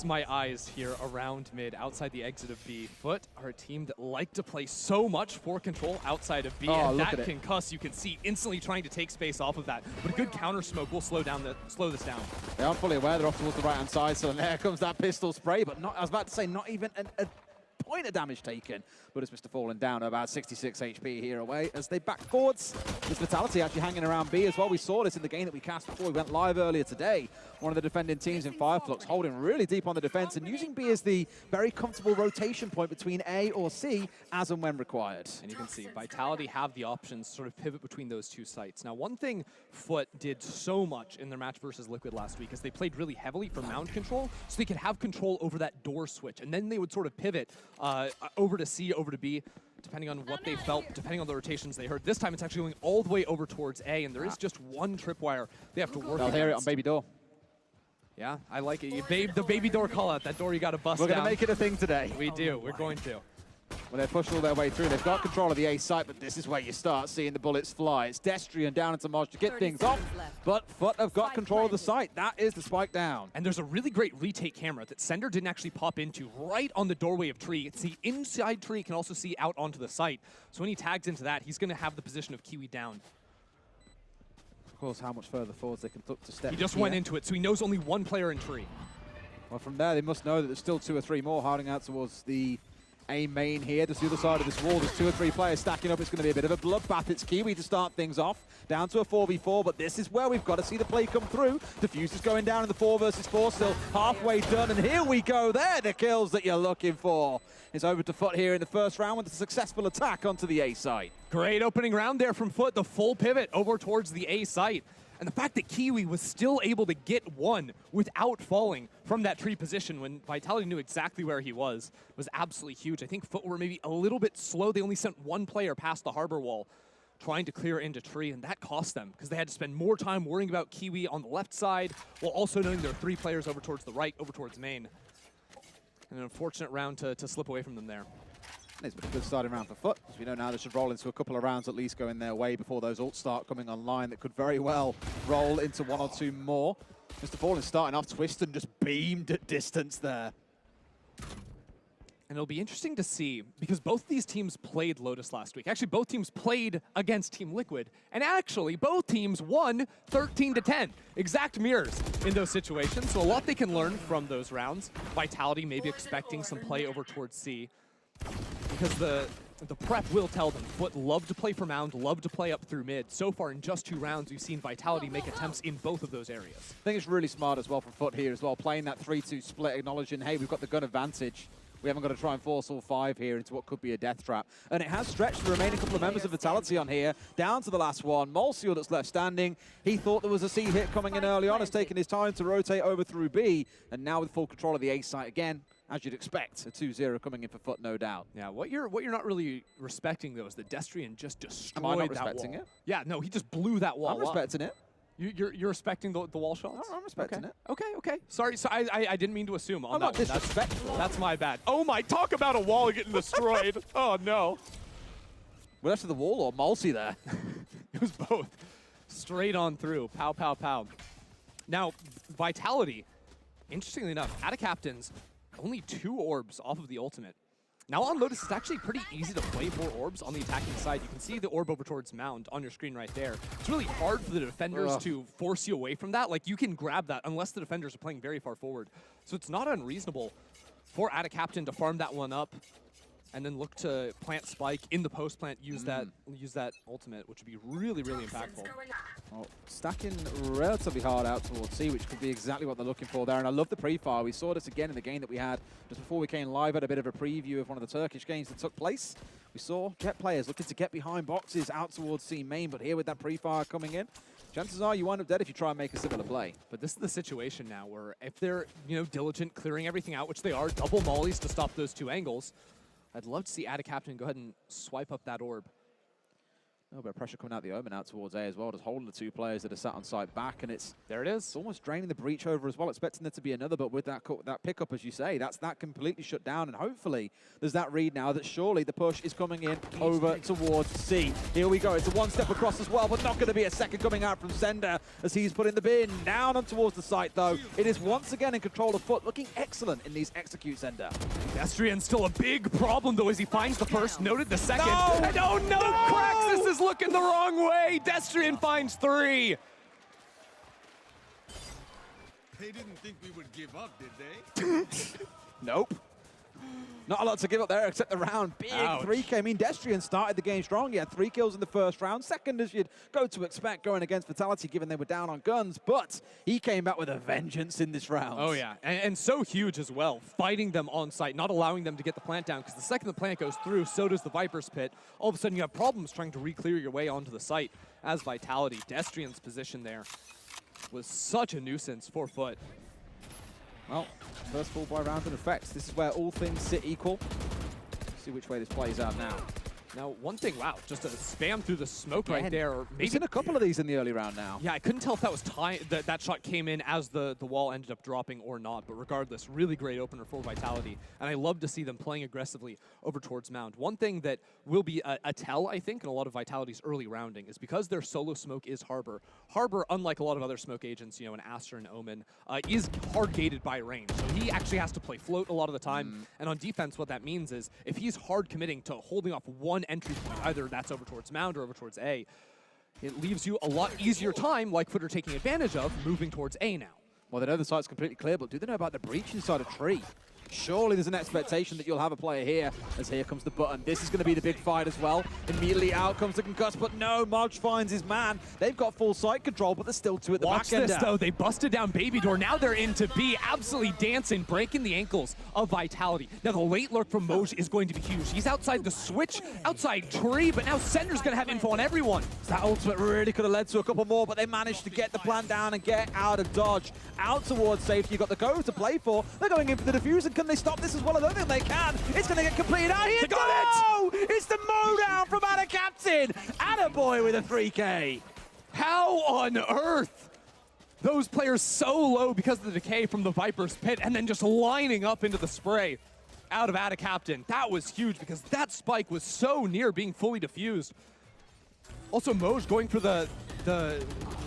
feast my eyes here around mid, outside the exit of B. FUT are a team that like to play so much for control outside of B, and that concuss, you can see instantly trying to take space off of that. But a good counter smoke will slow this down. They are fully aware they're off towards the right-hand side, so there comes that pistol spray, but not, I was about to say, not even a point of damage taken, but it's Mr. Fallen down to about 66 HP here away as they back forwards. This Vitality actually hanging around B as well. We saw this in the game that we cast before we went live earlier today. One of the defending teams in Fireflux holding really deep on the defense and using B as the very comfortable rotation point between A or C as and when required. And you can see Vitality have the options to sort of pivot between those two sites. Now, one thing FUT did so much in their match versus Liquid last week is they played really heavily for mound control, so they could have control over that door switch, and then they would sort of pivot over to C, over to B, depending on what they felt, depending on the rotations they heard. This time it's actually going all the way over towards A, and there is just one tripwire they have to work They'll hear it on Baby Door. Yeah, I like it. The Baby Door call out, that door you got to bust We're down. going to make it a thing today. We do, we're going to. Well, they're pushing all their way through. They've got control of the A site, but this is where you start seeing the bullets fly. It's Destrian down into Moj to get things off, but FUT have got control of the site. That is the spike down. And there's a really great retake camera that Sender didn't actually pop into right on the doorway of tree. It's the inside tree, can also see out onto the site. So when he tags into that, he's going to have the position of Kiwi down. Of course, how much further forwards they can look to step. He just went into it, so he knows only one player in tree. Well, from there, they must know that there's still 2 or 3 more hiding out towards the A main here. Just the other side of this wall, there's 2 or 3 players stacking up. It's going to be a bit of a bloodbath. It's Kiwi to start things off, down to a 4v4, but this is where we've got to see the play come through. Diffuse is going down in the 4 versus 4, still halfway done, and here we go. There, the kills that you're looking for. It's over to FUT here in the first round with a successful attack onto the A site. Great opening round there from FUT, the full pivot over towards the A site. And the fact that Kiwi was still able to get one without falling from that tree position when Vitality knew exactly where he was absolutely huge. I think FUT were maybe a little bit slow. They only sent one player past the harbor wall trying to clear into tree, and that cost them because they had to spend more time worrying about Kiwi on the left side while also knowing there are 3 players over towards the right, over towards main. And an unfortunate round to slip away from them there. It's been a good starting round for FUT. As we know now, they should roll into a couple of rounds at least going their way before those ults start coming online that could very well roll into 1 or 2 more. Mr. Fallen starting off, Twiston just beamed at distance there. And it'll be interesting to see, because both these teams played Lotus last week. Actually, both teams played against Team Liquid, and actually, both teams won 13-10. Exact mirrors in those situations, so a lot they can learn from those rounds. Vitality maybe expecting some play over towards C, because the prep will tell them FUT love to play for mound, love to play up through mid. So far in just 2 rounds, we've seen Vitality make attempts in both of those areas. I think it's really smart as well from FUT here as well, playing that 3-2 split, acknowledging, hey, we've got the gun advantage. We haven't got to try and force all 5 here into what could be a death trap. And it has stretched the remaining couple of members of Vitality on here, down to the last one. Molsiel that's left standing. He thought there was a C hit coming in early on, has taken his time to rotate over through B, and now with full control of the A site again, as you'd expect, a 2-0 coming in for FUT, no doubt. Yeah, what you're not really respecting, though, is that Destrian just destroyed Am I not that respecting wall. it? Yeah, no, he just blew that wall I'm respecting it. You're respecting the wall shots? No, I'm respecting it. Okay. Sorry, so I didn't mean to assume on I'm that not disrespectful. That's my bad. Oh my, talk about a wall getting destroyed. Oh no. We're left to the wall or Mulsi there? It was both. Straight on through. Pow, pow, pow. Now, Vitality, interestingly enough, out of captains, only 2 orbs off of the ultimate. Now on Lotus, it's actually pretty easy to play 4 orbs on the attacking side. You can see the orb over towards Mound on your screen right there. It's really hard for the defenders to force you away from that. Like, you can grab that unless the defenders are playing very far forward. So it's not unreasonable for Ada Captain to farm that one up and then look to plant Spike in the post plant, use that ultimate, which would be really, really impactful. Well, stacking relatively hard out towards C, which could be exactly what they're looking for there. And I love the pre-fire. We saw this again in the game that we had just before we came live. Had a bit of a preview of one of the Turkish games that took place. We saw Jet players looking to get behind boxes out towards C main, but here with that pre-fire coming in, chances are you wind up dead if you try and make a similar play. But this is the situation now where if they're, diligent, clearing everything out, which they are, double mollies to stop those 2 angles, I'd love to see Ada Captain go ahead and swipe up that orb. A little bit of pressure coming out the Omen out towards A as well, just holding the two players that are sat on site back, and there it is. It's almost draining the breach over as well, expecting there to be another, but with that pickup, as you say, that completely shut down, and hopefully there's that read now that surely the push is coming in over towards C. Here we go, it's a one step across as well, but not going to be a second coming out from Sender as he's putting the bin down and towards the site though. It is once again in control of FUT, looking excellent in these execute Sender. Destrian's still a big problem though as he finds the first, noted the second. No! And oh no, Craxus is looking the wrong way. Destrian finds 3. They didn't think we would give up, did they? Nope. Not a lot to give up there except the round. Big Ouch. 3K. I mean, Destrian started the game strong. He had 3 kills in the first round. Second, as you'd go to expect, going against Vitality, given they were down on guns. But he came back with a vengeance in this round. Oh yeah, and so huge as well, fighting them on site, not allowing them to get the plant down, because the second the plant goes through, so does the Viper's Pit. All of a sudden you have problems trying to re-clear your way onto the site as Vitality. Destrian's position there was such a nuisance for FUT. Well, first fall by round in effect. This is where all things sit equal. See which way this plays out now. Now, one thing, wow, just a spam through the smoke right there. Or maybe we've seen a couple of these in the early round now. Yeah, I couldn't tell if that was that shot came in as the wall ended up dropping or not, but regardless, really great opener for Vitality, and I love to see them playing aggressively over towards Mound. One thing that will be a tell, I think, in a lot of Vitality's early rounding is because their solo smoke is Harbor. Harbor, unlike a lot of other smoke agents, you know, an Aster and Omen, is hard gated by range, so he actually has to play float a lot of the time, and on defense, what that means is if he's hard committing to holding off one entry point, either that's over towards Mound or over towards A, it leaves you a lot easier time, like FUT are taking advantage of, moving towards A now. Well, they know the site's completely clear, but do they know about the breach inside a tree? Surely there's an expectation that you'll have a player here, as here comes the button. This is going to be the big fight as well. Immediately out comes the concuss, but no, Moj finds his man. They've got full site control, but there's still 2 at the back end. Watch this, though. They busted down Baby Door. Now they're into B, absolutely dancing, breaking the ankles of Vitality. Now the late lurk from Moj is going to be huge. He's outside the switch, outside tree, but now Sender's going to have info on everyone. That ultimate really could have led to a couple more, but they managed to get the plan down and get out of dodge. Out towards safety. You've got the go to play for. They're going in for the defuse, and can they stop this as well? I don't think they can. It's going to get completed out here. They got it! It's the mow down from Ada Captain. Attaboy with a 3K. How on earth? Those players so low because of the decay from the Viper's Pit, and then just lining up into the spray out of Ada Captain. That was huge because that spike was so near being fully diffused. Also, Moj going for the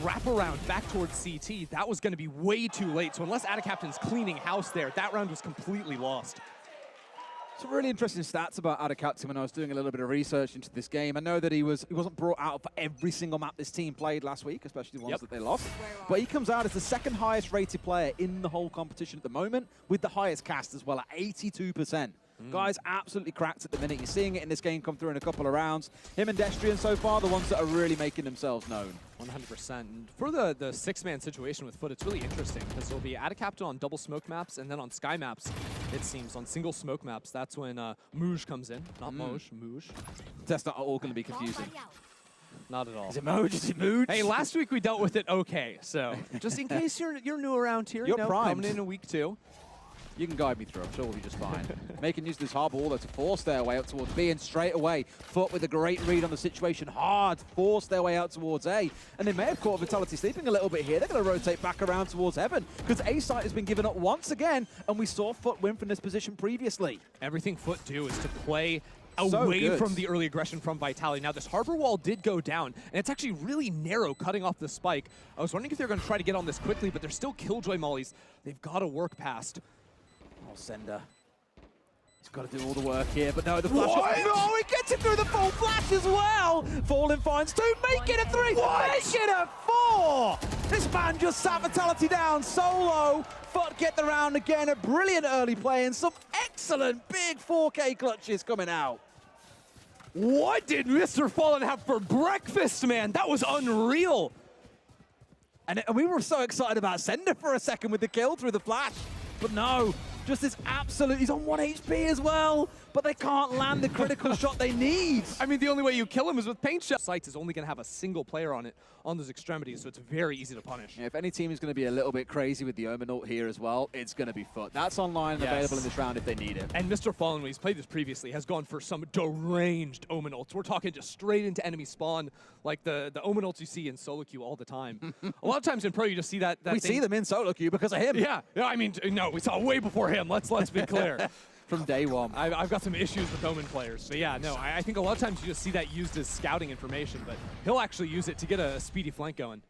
wraparound back towards CT. That was going to be way too late. So unless Ada Captain's cleaning house there, that round was completely lost. Some really interesting stats about Ada Captain when I was doing a little bit of research into this game. I know that he wasn't brought out for every single map this team played last week, especially the ones that they lost. But he comes out as the 2nd highest rated player in the whole competition at the moment, with the highest cast as well at 82%. Guys, absolutely cracked at the minute. You're seeing it in this game come through in a couple of rounds. Him and Destrian so far, the ones that are really making themselves known. 100%. And for the 6-man situation with FUT, it's really interesting because there'll be Ada Captain on double smoke maps, and then on sky maps, it seems, on single smoke maps, that's when Moj comes in. Not Moj, Moj. That's not all going to be confusing. Not at all. Is it Moj? Is it Moj? Hey, last week we dealt with it okay, so just in case you're new around here, You're you know, primed. coming in a week 2. You can guide me through. I'm sure we'll be just fine. Making use of this harbor wall though to force their way up towards B, and straight away, FUT with a great read on the situation. Hard force their way out towards A. And they may have caught Vitality sleeping a little bit here. They're going to rotate back around towards Heaven because A site has been given up once again, and we saw FUT win from this position previously. Everything FUT do is to play away from the early aggression from Vitality. Now, this harbor wall did go down, and it's actually really narrow, cutting off the spike. I was wondering if they're going to try to get on this quickly, but they're still Killjoy mollies. They've got to work past. Oh, Sender. He's got to do all the work here, but no, the flash. What? No, he gets it through the full flash as well. Fallen finds 2, make it a 3, make it a 4. This man just sat Vitality down solo. FUT get the round again. A brilliant early play and some excellent big 4K clutches coming out. What did Mr. Fallen have for breakfast, man? That was unreal. And we were so excited about Sender for a second with the kill through the flash. But no, just this absolute, he's on 1 HP as well, but they can't land the critical shot they need. I mean, the only way you kill him is with paint shot. Sights is only going to have a single player on it, on those extremities, so it's very easy to punish. Yeah, if any team is going to be a little bit crazy with the Omen ult here as well, it's going to be FUT. That's online and available in this round if they need it. And Mr. Fallen, when he's played this previously, has gone for some deranged Omen ults. We're talking just straight into enemy spawn, like the Omen ults you see in solo queue all the time. A lot of times in pro, you just see that we see them in solo queue because of him. Yeah, I mean, no, we saw way before him. Let's be clear. From day one. I've got some issues with Omen players. So yeah, no, I think a lot of times you just see that used as scouting information, but he'll actually use it to get a speedy flank going.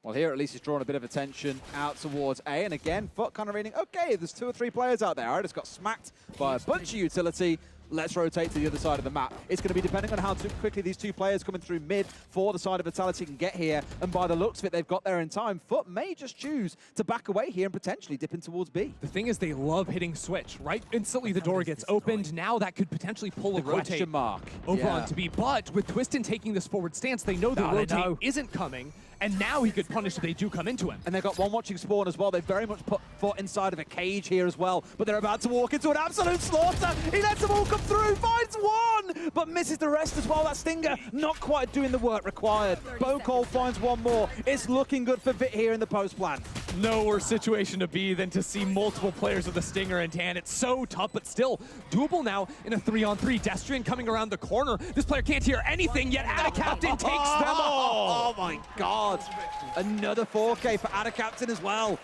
Well, here at least he's drawn a bit of attention out towards A, and again, FUT kind of reading, okay, there's 2 or 3 players out there. I just got smacked by a bunch of utility. Let's rotate to the other side of the map. It's going to be depending on how quickly these 2 players coming through mid for the side of Vitality can get here, and by the looks of it, they've got there in time. FUT may just choose to back away here and potentially dip in towards B. The thing is, they love hitting switch, right? Instantly the door gets opened. Now that could potentially pull a rotate question mark over onto B. But with Twistin taking this forward stance, they know the rotate isn't coming, and now he could punish if they do come into him. And they've got one watching spawn as well. They very much put FUT inside of a cage here as well, but they're about to walk into an absolute slaughter. He lets them all come through, finds one, but misses the rest as well. That Stinger not quite doing the work required. Bocol finds one more. It's looking good for Vit here in the post plan. No worse situation to be than to see multiple players with a Stinger in hand. It's so tough, but still doable now in a 3-on-3. Destrian coming around the corner. This player can't hear anything, yet Adacaptain takes them all. Oh my God. Another 4K for Adacaptain as well.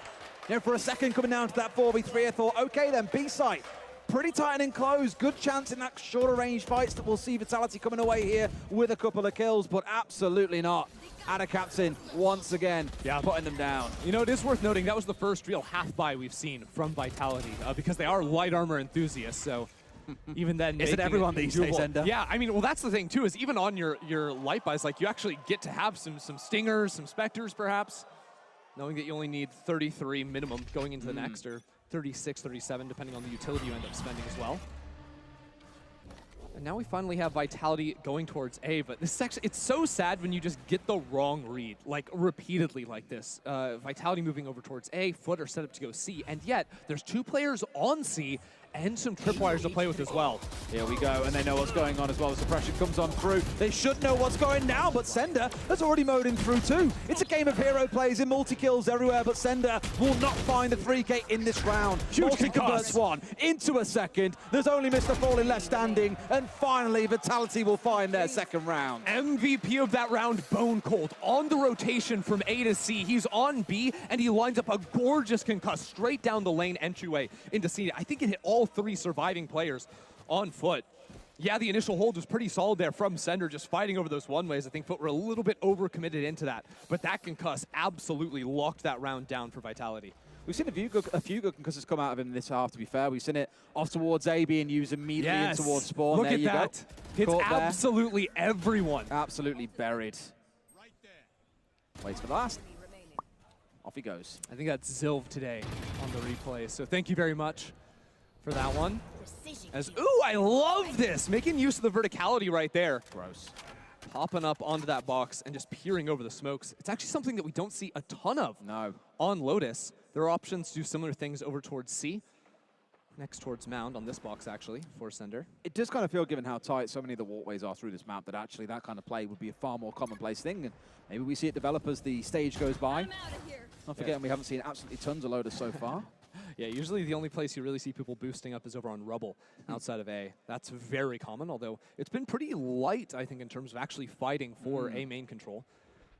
You know, for a second coming down to that 4v3, I thought, okay then, B site. Pretty tight and enclosed. Good chance in that shorter range fights that we'll see Vitality coming away here with a couple of kills, but absolutely not. Adacaptain once again putting them down. You know, it is worth noting that was the first real half-buy we've seen from Vitality because they are light armor enthusiasts, so even then, isn't everyone these days, Ender? Yeah, I mean, well, that's the thing too, is even on your light buys, like you actually get to have some Stingers, some Spectres perhaps, knowing that you only need 33 minimum going into the next, or 36, 37, depending on the utility you end up spending as well. And now we finally have Vitality going towards A, but this is actually, it's so sad when you just get the wrong read, like repeatedly like this. Vitality moving over towards A, FUT are set up to go C, and yet there's 2 players on C and some tripwires to play with as well. Here we go, and they know what's going on as well. The suppression comes on through. They should know what's going now, but Sender has already mowed him through too. It's a game of hero plays in multi-kills everywhere, but Sender will not find the 3K in this round. Huge converts one into a second. There's only Mr. Fallen left standing, and finally Vitality will find their second round. MVP of that round, Bone Cold, on the rotation from A to C. He's on B, and he lines up a gorgeous concuss straight down the lane entryway into C. I think it hit all 3 surviving players on FUT. Yeah, the initial hold was pretty solid there from Sender, just fighting over those one-ways. I think FUT were a little bit overcommitted into that, but that concuss absolutely locked that round down for Vitality. We've seen a few good concusses come out of him this half, to be fair. We've seen it off towards A being used immediately in towards Spawn. Look there at you that. Go. It's absolutely everyone. Absolutely buried. Waits for the last. Off he goes. I think that's Zilv today on the replay, so thank you very much for that one. As, ooh, I love this! Making use of the verticality right there. Gross. Popping up onto that box and just peering over the smokes. It's actually something that we don't see a ton of on Lotus. There are options to do similar things over towards C. Next towards Mound on this box, actually, for Sender. It does kind of feel, given how tight so many of the walkways are through this map, that actually that kind of play would be a far more commonplace thing. And maybe we see it develop as the stage goes by. Not forgetting we haven't seen absolutely tons of Lotus so far. Yeah, usually the only place you really see people boosting up is over on Rubble outside of A. That's very common, although it's been pretty light, I think, in terms of actually fighting for A main control.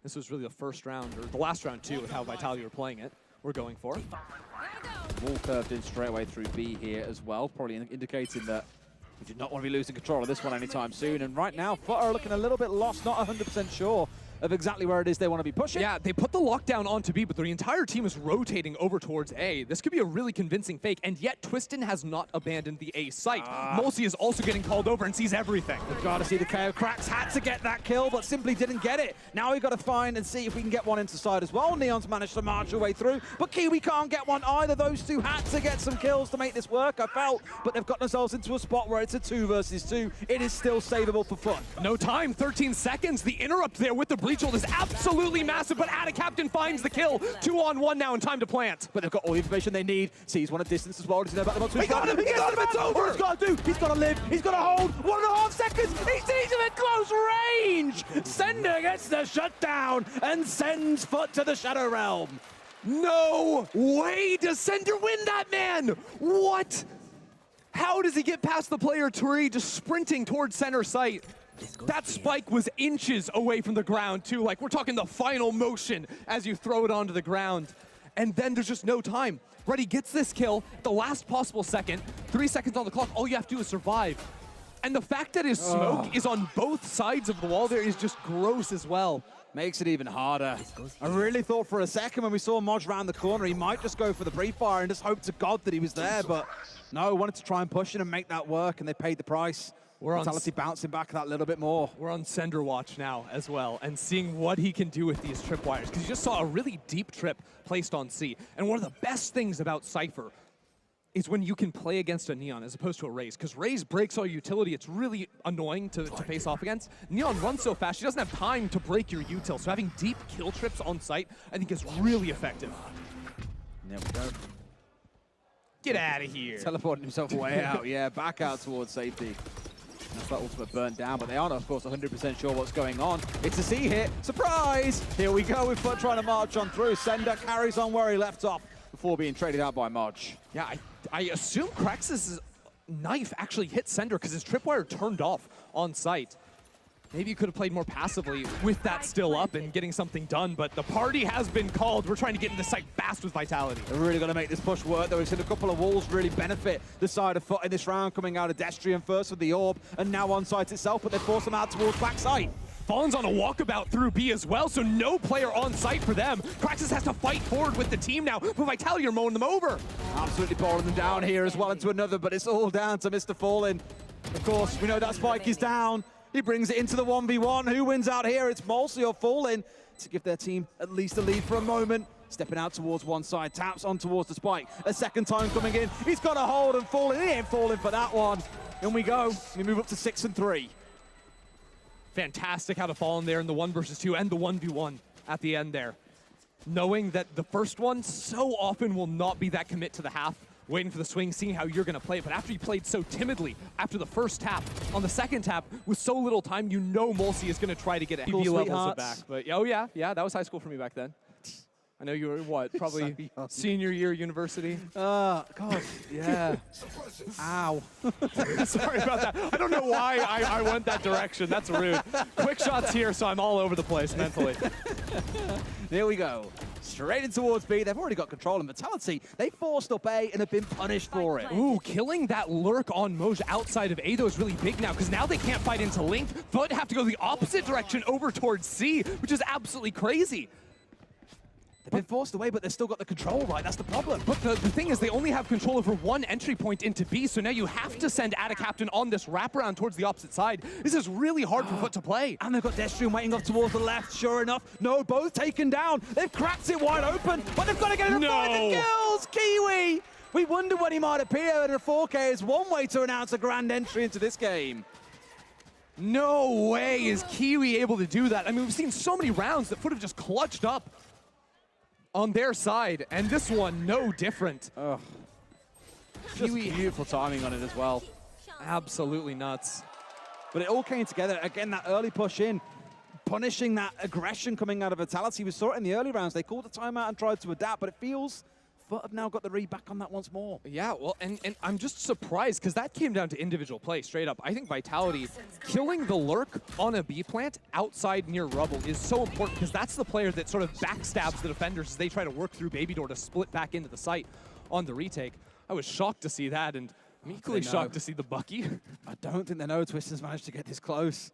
This was really the first round, or the last round too, with how Vitality were playing it. We're going for. Wall curved in straight away through B here as well, probably indicating that we do not want to be losing control of this one anytime soon. And right now, FUT are looking a little bit lost, not 100% sure of exactly where it is they want to be pushing. Yeah, they put the lockdown onto B, but the entire team is rotating over towards A. This could be a really convincing fake, and yet Twistin has not abandoned the A site. Mulsi is also getting called over and sees everything. We've got to see the KO. Cracks had to get that kill, but simply didn't get it. Now we've got to find and see if we can get one into side as well. Neon's managed to march her way through, but Kiwi can't get one either. Those 2 had to get some kills to make this work, I felt, but they've got themselves into a spot where it's a 2 versus 2. It is still savable for FUT. No time, 13 seconds. The interrupt there with the Breach ult is absolutely massive, but Captain finds the kill. 2-on-1 now and time to plant. But they've got all the information they need. Sees one at distance as well. Does he know about the box? He got him! He got him! It's over! What he's got to do, he's got to live. He's got to hold. 1.5 seconds. He sees him at close range. Sender gets the shutdown and sends FUT to the Shadow Realm. No way does Sender win that, man! What? How does he get past the player Turi, just sprinting towards center site? That spike was inches away from the ground, too. Like, we're talking the final motion as you throw it onto the ground. And then there's just no time. Reddy gets this kill at the last possible second. 3 seconds on the clock. All you have to do is survive. And the fact that his smoke is on both sides of the wall there is just gross as well. Makes it even harder. I really thought for a second when we saw Moj round the corner, he might just go for the pre-fire and just hope to God that he was there, but no, wanted to try and push it and make that work, and they paid the price. Vitality bouncing back that little bit more. We're on Sender watch now as well, and seeing what he can do with these tripwires, because you just saw a really deep trip placed on C. And one of the best things about Cypher is when you can play against a Neon as opposed to a Raze, because Raze breaks all utility. It's really annoying to face off against. Neon runs so fast, she doesn't have time to break your util, so having deep kill trips on site, I think is really effective. There we go. Get out of here. Teleporting himself way out, yeah, back out towards safety. That's that ultimate burnt down, but they aren't, of course, 100% sure what's going on. It's a C hit. Surprise! Here we go with FUT trying to march on through. Sender carries on where he left off before being traded out by Moj. Yeah, I assume Kraxus' knife actually hit Sender because his tripwire turned off on site. Maybe you could have played more passively with that still up and getting something done, but the party has been called. We're trying to get into the site fast with Vitality. They're really going to make this push work, though. We've seen a couple of walls really benefit the side of FUT in this round, coming out of Destrian first with the orb, and now on site itself, but they force them out towards backside. Fawn's on a walkabout through B as well, so no player on site for them. Kraxus has to fight forward with the team now, but Vitality are mowing them over. Absolutely boring them down here as well into another, but it's all down to Mr. Fallen. Of course, we know that spike is down. He brings it into the 1v1. Who wins out here? It's Malsey or Fallen to give their team at least a lead for a moment. Stepping out towards one side, taps on towards the spike. A second time coming in. He's got a hold and Fallen. He ain't falling for that one. In we go. We move up to 6 and 3. Fantastic how to fall in there in the 1 versus 2 and the 1v1 at the end there. Knowing that the first one so often will not be that commit to the half, waiting for the swing, seeing how you're going to play it. But after you played so timidly after the first tap, on the second tap, with so little time, you know Malsey is going to try to get EV levels back. But oh yeah, that was high school for me back then. I know you were, what, probably senior year university? God, yeah. Ow. Sorry about that. I don't know why I went that direction. That's rude. Quick shots here, so I'm all over the place mentally. There we go. Straight in towards B. They've already got control and Vitality. They forced up A and have been punished for it. Ooh, killing that lurk on Moj outside of A, though, is really big now, because now they can't fight into Link, but have to go the opposite direction over towards C, which is absolutely crazy. They've been forced away, but they've still got the control, right? That's the problem. But the thing is, they only have control over one entry point into B, so now you have to send Captain on this wraparound towards the opposite side. This is really hard for FUT to play. And they've got Destrian waiting off towards the left. Sure enough, no, both taken down. They've cracked it wide open, but they've got to get it to find the kills. Kiwi! We wonder when he might appear, and a 4K is one way to announce a grand entry into this game. No way is Kiwi able to do that. I mean, we've seen so many rounds that FUT have just clutched up on their side, and this one, no different. Ugh. Just beautiful timing on it as well. Absolutely nuts. But it all came together. Again, that early push in, punishing that aggression coming out of Vitality. We saw it in the early rounds. They called a timeout and tried to adapt, but it feels FUT have now got the read back on that once more. Yeah, well, and I'm just surprised, because that came down to individual play, straight up. I think Vitality killing the lurk on a B plant outside near rubble is so important, because that's the player that sort of backstabs the defenders as they try to work through Baby Door to split back into the site on the retake. I was shocked to see that, and I'm equally shocked to see the Bucky. I don't think they know Twister's managed to get this close.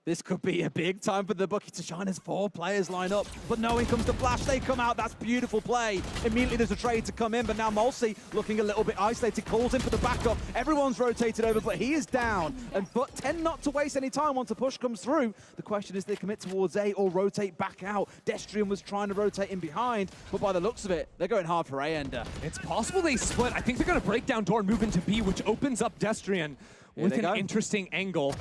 This could be a big time for the Bucky to shine as 4 players line up. But no, in comes the flash. They come out. That's beautiful play. Immediately there's a trade to come in, but now Malsey looking a little bit isolated, calls in for the backup. Everyone's rotated over, but he is down. And FUT tend not to waste any time once a push comes through. The question is, they commit towards A or rotate back out. Destrian was trying to rotate in behind, but by the looks of it, they're going hard for A Ender. It's possible they split. I think they're going to break down door and move into B, which opens up Destrian with an interesting angle.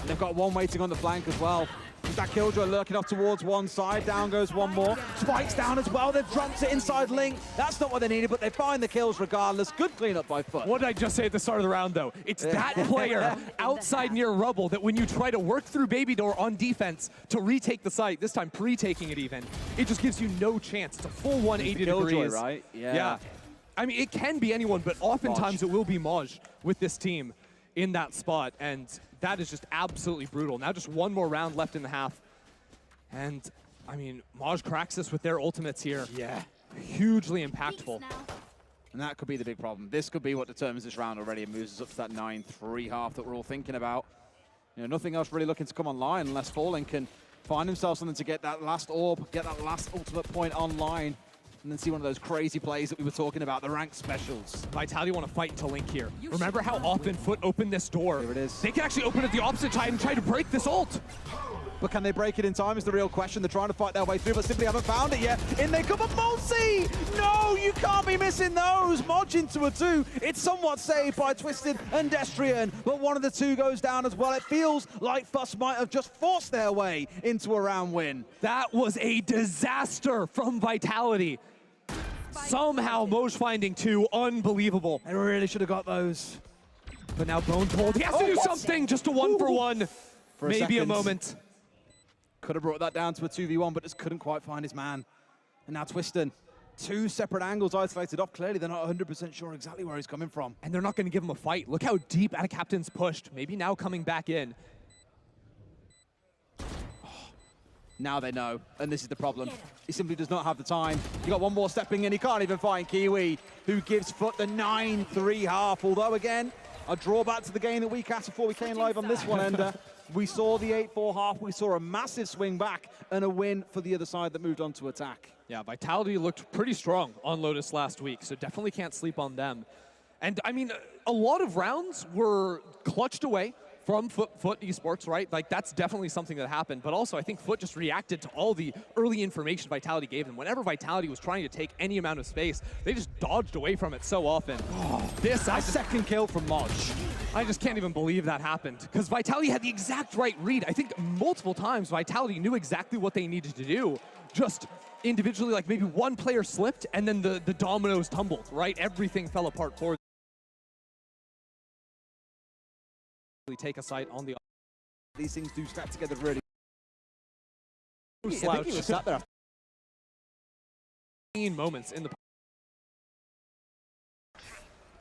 They've got one waiting on the flank as well. That Killjoy lurking off towards one side. Down goes one more. Spike's down as well. They've dropped it inside Link. That's not what they needed, but they find the kills regardless. Good cleanup by FUT. What did I just say at the start of the round, though? It's that player outside near rubble that when you try to work through Baby Door on defense to retake the site, this time pre-taking it even, it just gives you no chance. It's a full 180 Killjoy, degrees. right? Yeah. I mean, it can be anyone, but oftentimes it will be Maj with this team in that spot, and that is just absolutely brutal. Now just one more round left in the half, and I mean, Maj cracks this with their ultimates here. Yeah. Hugely impactful. And that could be the big problem. This could be what determines this round already and moves us up to that 9-3 half that we're all thinking about. You know, nothing else really looking to come online unless Fallen can find himself something to get that last orb, get that last ultimate point online, and then see one of those crazy plays that we were talking about, the ranked specials. Vitality want to fight into Link here. Remember how often FUT opened this door? Here it is. They can actually open it the opposite side and try to break this ult. But can they break it in time is the real question. They're trying to fight their way through, but simply haven't found it yet. In they come, but Multi! No, you can't be missing those. Moj into a 2. It's somewhat saved by Twisted and Destrian, but one of the two goes down as well. It feels like FUT might have just forced their way into a round win. That was a disaster from Vitality. Somehow Moj finding 2, unbelievable. They really should have got those. But now Bone told he has to do something, just a 1-for-1. For Maybe a second. moment. Could have brought that down to a 2v1, but just couldn't quite find his man. And now Twiston, 2 separate angles isolated off. Clearly, they're not 100% sure exactly where he's coming from. And they're not going to give him a fight. Look how deep Out of Captain's pushed. Maybe now coming back in. Now they know, and this is the problem. He simply does not have the time. You got one more stepping in. He can't even find Kiwi, who gives FUT the 9-3 half. Although, again, a drawback to the game that we cast before we came live on this one, and we saw the 8-4 half. We saw a massive swing back and a win for the other side that moved on to attack. Yeah, Vitality looked pretty strong on Lotus last week, so definitely can't sleep on them. And, I mean, a lot of rounds were clutched away from FUT esports, right? Like, that's definitely something that happened. But also, I think FUT just reacted to all the early information Vitality gave them. Whenever Vitality was trying to take any amount of space, they just dodged away from it so often. That second kill from Moj. I just can't even believe that happened. Because Vitality had the exact right read. I think multiple times Vitality knew exactly what they needed to do. Just individually, like maybe one player slipped and then the dominoes tumbled, right? Everything fell apart for them. Take a site on the. These things do stack together really. I think he was sat there. Moments in the.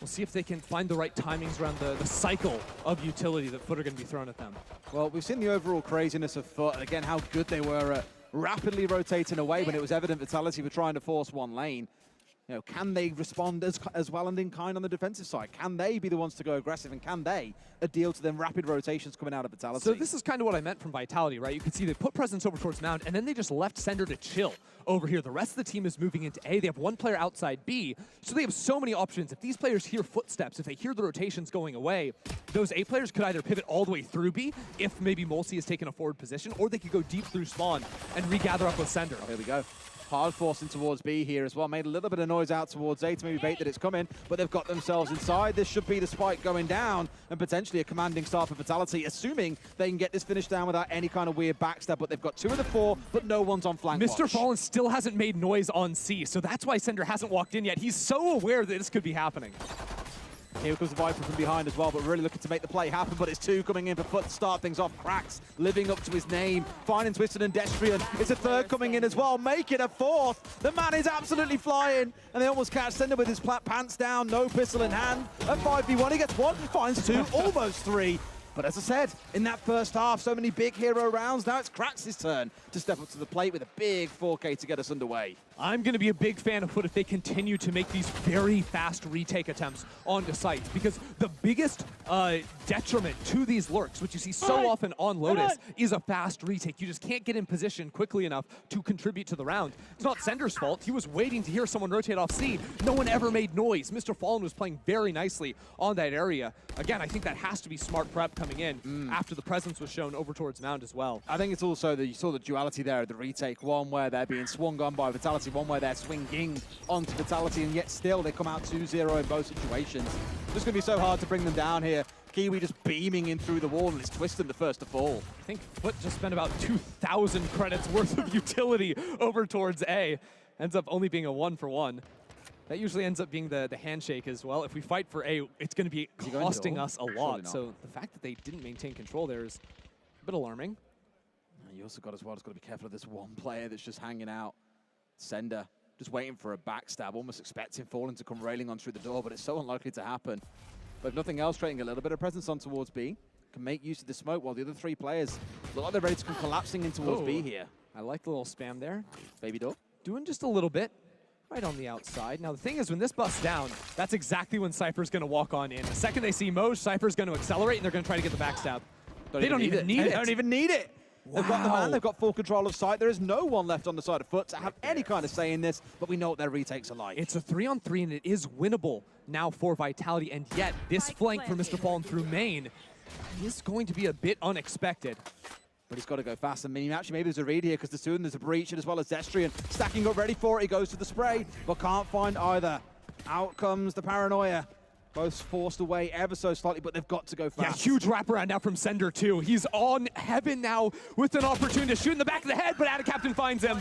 We'll see if they can find the right timings around the cycle of utility that FUT are going to be thrown at them. Well, we've seen the overall craziness of FUT. Again, how good they were at rapidly rotating away when it was evident Vitality were trying to force one lane. You know, can they respond as well and in kind on the defensive side? Can they be the ones to go aggressive, and can they deal to them rapid rotations coming out of Vitality? So this is kind of what I meant from Vitality, right? You can see they put presence over towards Mound, and then they just left Sender to chill over here. The rest of the team is moving into A. They have one player outside B, so they have so many options. If these players hear footsteps, if they hear the rotations going away, those A players could either pivot all the way through B, if maybe Multi is taking a forward position, or they could go deep through spawn and regather up with Sender. Here we go. Hard forcing towards B here as well. Made a little bit of noise out towards A to maybe bait that it's coming, but they've got themselves inside. This should be the spike going down and potentially a commanding start for Vitality, assuming they can get this finish down without any kind of weird backstab. But they've got 2 of the 4, but no one's on flank Mr. watch. Fallen still hasn't made noise on C, so that's why Sender hasn't walked in yet. He's so aware that this could be happening. Here comes the Viper from behind as well, but really looking to make the play happen. But it's 2 coming in for FUT to start things off. Cracks living up to his name, finding Twisted and Destrian. It's a 3rd coming in as well, make it a 4th. The man is absolutely flying, and they almost catch Sender with his pants down, no pistol in hand. At 5v1, he gets 1, finds 2, almost 3. But as I said, in that first half, so many big hero rounds. Now it's Krax's turn to step up to the plate with a big 4K to get us underway. I'm going to be a big fan of FUT if they continue to make these very fast retake attempts onto sites, because the biggest detriment to these lurks, which you see so often on Lotus, is a fast retake. You just can't get in position quickly enough to contribute to the round. It's not Sender's fault. He was waiting to hear someone rotate off C. No one ever made noise. Mr. Fallen was playing very nicely on that area. Again, I think that has to be smart prep coming in after the presence was shown over towards Mound as well. I think it's also that you saw the duality there of the retake. One where they're being swung on by Vitality Vitality, one where they're swinging onto Vitality, and yet still they come out 2-0 in both situations. It's just going to be so hard to bring them down here. Kiwi just beaming in through the wall, and it's Twisted the first to fall. I think FUT just spent about 2,000 credits worth of utility over towards A. Ends up only being a 1-for-1. That usually ends up being the handshake as well. If we fight for A, it's going to be costing us a lot. So the fact that they didn't maintain control there is a bit alarming. You also got as well, just got to be careful of this one player that's just hanging out. Sender, just waiting for a backstab, almost expecting Fallen to come railing on through the door, but it's so unlikely to happen. But if nothing else, creating a little bit of presence on towards B, can make use of the smoke while the other three players look like they're ready to come collapsing in towards B here. I like the little spam there. Baby door. Doing just a little bit. Right on the outside. Now, the thing is, when this busts down, that's exactly when Cypher's going to walk on in. The second they see Moj, Cypher's going to accelerate, and they're going to try to get the backstab. They don't even need it. They don't even need it. Wow. They've got the man, they've got full control of sight. There is no one left on the side of FUT to have any kind of say in this, but we know what their retakes are like. It's a 3-on-3, and it is winnable now for Vitality, and yet this flank for Mr. Fallen through main is going to be a bit unexpected. But he's got to go fast. And actually, maybe there's a read here because the student there's a breach, and as well as Destrian stacking up ready for it. He goes to the spray, but can't find either. Out comes the paranoia. Both forced away ever so slightly, but they've got to go fast. Yeah, huge wraparound now from Sender, too. He's on heaven now with an opportunity to shoot in the back of the head, but Captain finds him.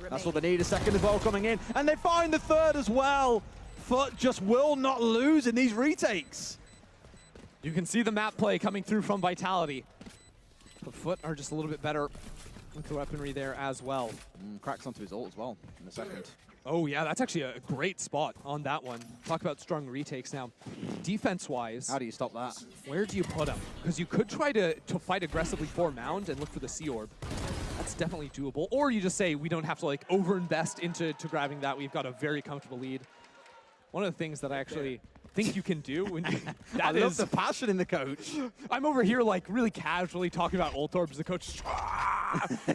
That's all they need, a second as well coming in. And they find the third as well. FUT just will not lose in these retakes. You can see the map play coming through from Vitality. But FUT are just a little bit better with the weaponry there as well. Cracks onto his ult as well in a second. Oh yeah, that's actually a great spot on that one. Talk about strong retakes now. Defense-wise, how do you stop that? Where do you put him? Because you could try to fight aggressively for Mound and look for the Sea Orb. That's definitely doable. Or you just say, we don't have to like overinvest into grabbing that. We've got a very comfortable lead. One of the things that I actually think you can do when you, I love the passion in the coach. I'm over here like really casually talking about ult orbs. The coach,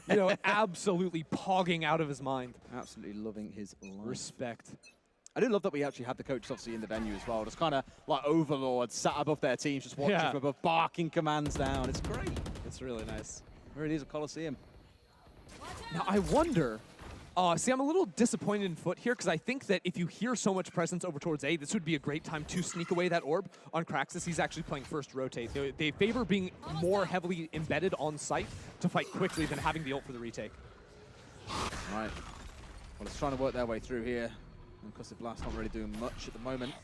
you know, absolutely pogging out of his mind. Absolutely loving his life. Respect. I do love that we actually had the coaches obviously in the venue as well. Just kind of like overlords sat above their teams, just watching from above, barking commands down. It's great. It's really nice. It really is a Coliseum. Now I wonder. See, I'm a little disappointed in FUT here because I think that if you hear so much presence over towards A, this would be a great time to sneak away that orb on Kraxus. He's actually playing first rotate. They favor being more heavily embedded on site to fight quickly than having the ult for the retake. Right. Well, it's trying to work their way through here. And Cussed Blast not really doing much at the moment.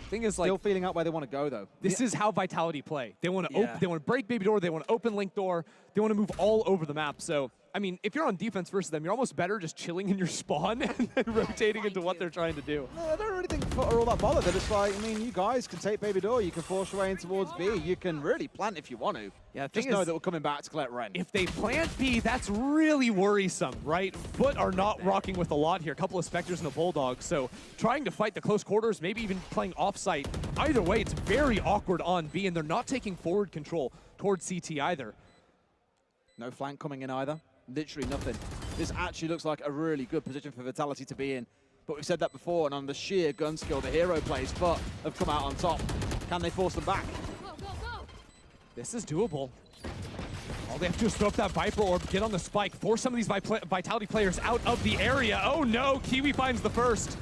Thing is, like, still feeling out where they want to go, though. This is how Vitality play. They want to they want to break Baby Door. They want to open Link Door. They want to move all over the map. So, I mean, if you're on defense versus them, you're almost better just chilling in your spawn and then rotating into what they're trying to do. No, I don't really think FUT are all that bothered. They're just like, I mean, you guys can take Baby Door. You can force your way in towards B. You can really plant if you want to. Yeah, just know that we're coming back to collect rent. If they plant B, that's really worrisome, right? FUT are not rocking with a lot here. A couple of Spectres and a Bulldog. So trying to fight the close quarters, maybe even playing offsite. Either way, it's very awkward on B, and they're not taking forward control towards CT either. No flank coming in either. Literally nothing. This actually looks like a really good position for Vitality to be in. But we've said that before, and on the sheer gun skill the hero plays, FUT have come out on top. Can they force them back? This is doable. All they have to do is throw up that Viper Orb, get on the spike, force some of these Vitality players out of the area. Oh no, Kiwi finds the first.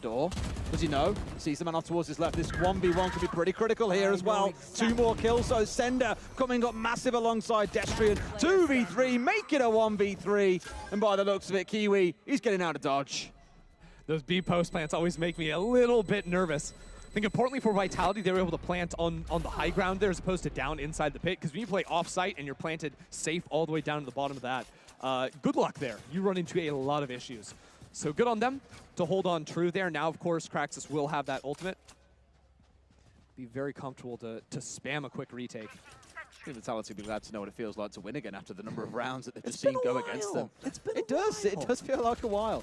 Door. Does he know? Sees the man off towards his left. This 1v1 could be pretty critical here as well. Exactly. 2 more kills, so Sender coming up massive alongside Destrian. 2v3, make it a 1v3. And by the looks of it, Kiwi, he's getting out of dodge. Those B post plants always make me a little bit nervous. I think importantly for Vitality, they were able to plant on the high ground there as opposed to down inside the pit, because when you play off-site and you're planted safe all the way down to the bottom of that, good luck there. You run into a lot of issues. So good on them to hold on true there. Now, of course, Kraxus will have that ultimate. Be very comfortable to spam a quick retake. I think Vitality will be glad to know what it feels like to win again after the number of rounds that they've just seen go against them. It does feel like a while.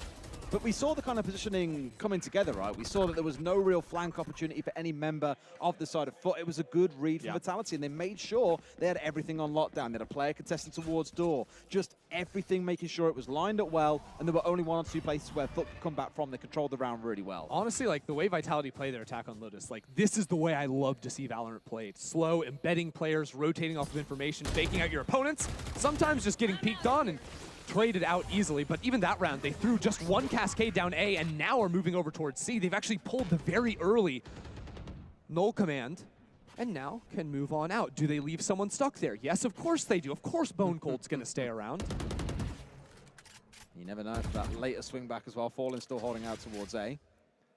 But we saw the kind of positioning coming together, right? We saw that there was no real flank opportunity for any member of the side of FUT. It was a good read for Vitality, and they made sure they had everything on lockdown. They had a player contesting towards door, just everything making sure it was lined up well, and there were only 1 or 2 places where FUT could come back from. They controlled the round really well. Honestly, like the way Vitality play their attack on Lotus, like this is the way I love to see Valorant played. Slow, embedding players, rotating off of information, faking out your opponents, sometimes just getting peeked on and traded out easily, but even that round, they threw just one cascade down A and now are moving over towards C. They've actually pulled the very early null command and now can move on out. Do they leave someone stuck there? Yes, of course they do. Of course Bone Cold's going to stay around. You never know. That later swing back as well. Fallen still holding out towards A.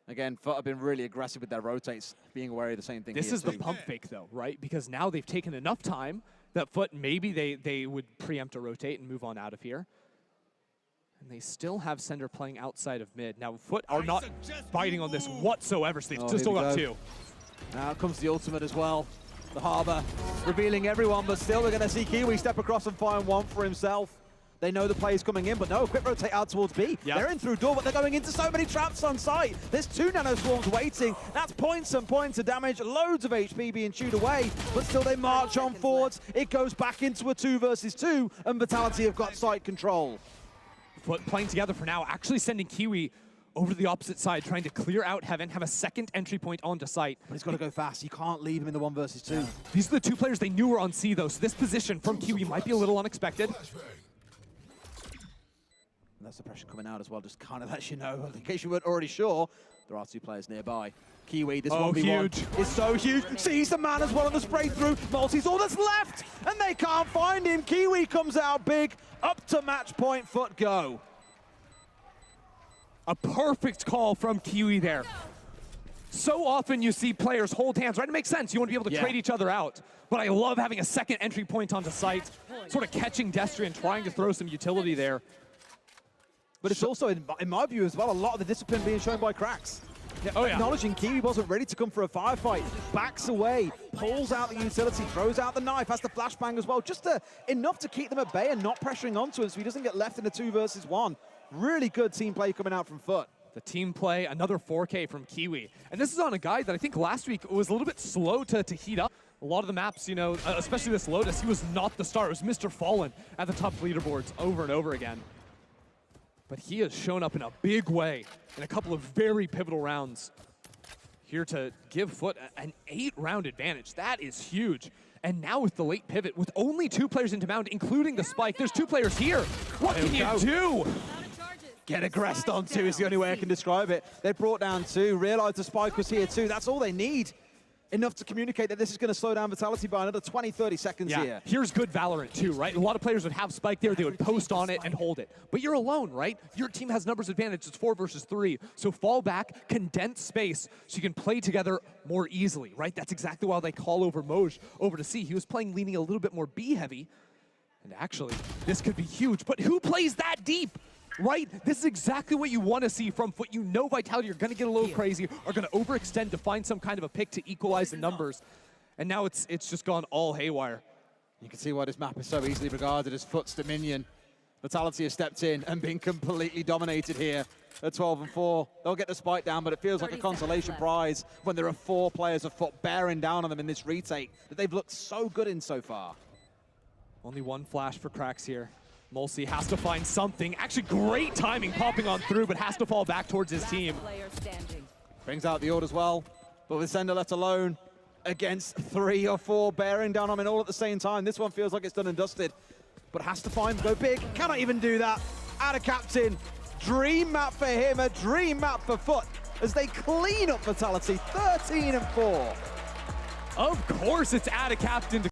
Again, FUT have been really aggressive with their rotates, being aware of the same thing. This is the pump fake, though, right? Because now they've taken enough time that FUT, maybe they would preempt a rotate and move on out of here. And they still have Sender playing outside of mid. Now, FUT are not biting on this whatsoever, so they've still got two. Now comes the ultimate as well. The Harbor revealing everyone, but still we're going to see Kiwi step across and find one for himself. They know the play's coming in, but no, quick rotate out towards B. Yep. They're in through door, but they're going into so many traps on site. There's 2 nano swarms waiting. That's points and points of damage, loads of HP being chewed away, but still they march on forwards. It goes back into a 2 versus 2, and Vitality have got site control. FUT playing together for now, actually sending Kiwi over to the opposite side, trying to clear out Heaven, have a second entry point onto site. But he's got to go fast. You can't leave him in the 1 versus 2. These are the 2 players they knew were on C, though, so this position from Kiwi might be a little unexpected. And that's the pressure coming out as well, just kind of lets you know, in case you weren't already sure, there are 2 players nearby. Kiwi, this 1v1 is so huge. Sees the man as well on the spray through. Multi's all that's left, and they can't find him. Kiwi comes out big, up to match point, FUT go. A perfect call from Kiwi there. So often you see players hold hands, right? It makes sense. You want to be able to trade each other out. But I love having a second entry point onto site, sort of catching Destrian, trying to throw some utility there. But it's also, in my view as well, a lot of the discipline being shown by Cracks. Acknowledging Kiwi wasn't ready to come for a firefight, backs away, pulls out the utility, throws out the knife, has the flashbang as well, just enough to keep them at bay and not pressuring onto him so he doesn't get left in a 2 versus 1. Really good team play coming out from FUT. The team play, another 4K from Kiwi. And this is on a guy that I think last week was a little bit slow to heat up. A lot of the maps, you know, especially this Lotus, he was not the star. It was Mr. Fallen at the top leaderboards over and over again. But he has shown up in a big way in a couple of very pivotal rounds here to give FUT an 8-round advantage. That is huge. And now with the late pivot, with only 2 players into Mound, including the Spike, there's 2 players here. What can you do? Get aggressed on 2 is the only way I can describe it. They brought down 2, realized the Spike was here too. That's all they need. Enough to communicate that this is going to slow down Vitality by another 20, 30 seconds here. Here's good Valorant too, right? A lot of players would have Spike there, they would post on it and hold it. But you're alone, right? Your team has numbers advantage, it's 4 versus 3. So fall back, condense space, so you can play together more easily, right? That's exactly why they call over Moj over to C. He was playing leaning a little bit more B heavy. And actually, this could be huge. But who plays that deep? Right? This is exactly what you want to see from FUT. You know Vitality are going to get a little crazy, are going to overextend to find some kind of a pick to equalize the numbers. And now it's just gone all haywire. You can see why this map is so easily regarded as FUT's dominion. Vitality has stepped in and been completely dominated here at 12 and 4. They'll get the spike down, but it feels like a consolation prize when there are 4 players of FUT bearing down on them in this retake that they've looked so good in so far. Only 1 flash for Cracks here. Mulsi has to find something. Actually, great timing popping on through, but has to fall back towards his team. Brings out the ult as well, but with Sender left alone against 3 or 4 bearing down on him all at the same time. This one feels like it's done and dusted, but has to find, go big. Cannot even do that. Out of captain. Dream map for him, a dream map for FUT as they clean up Vitality, 13 and 4. Of course, it's out of captain to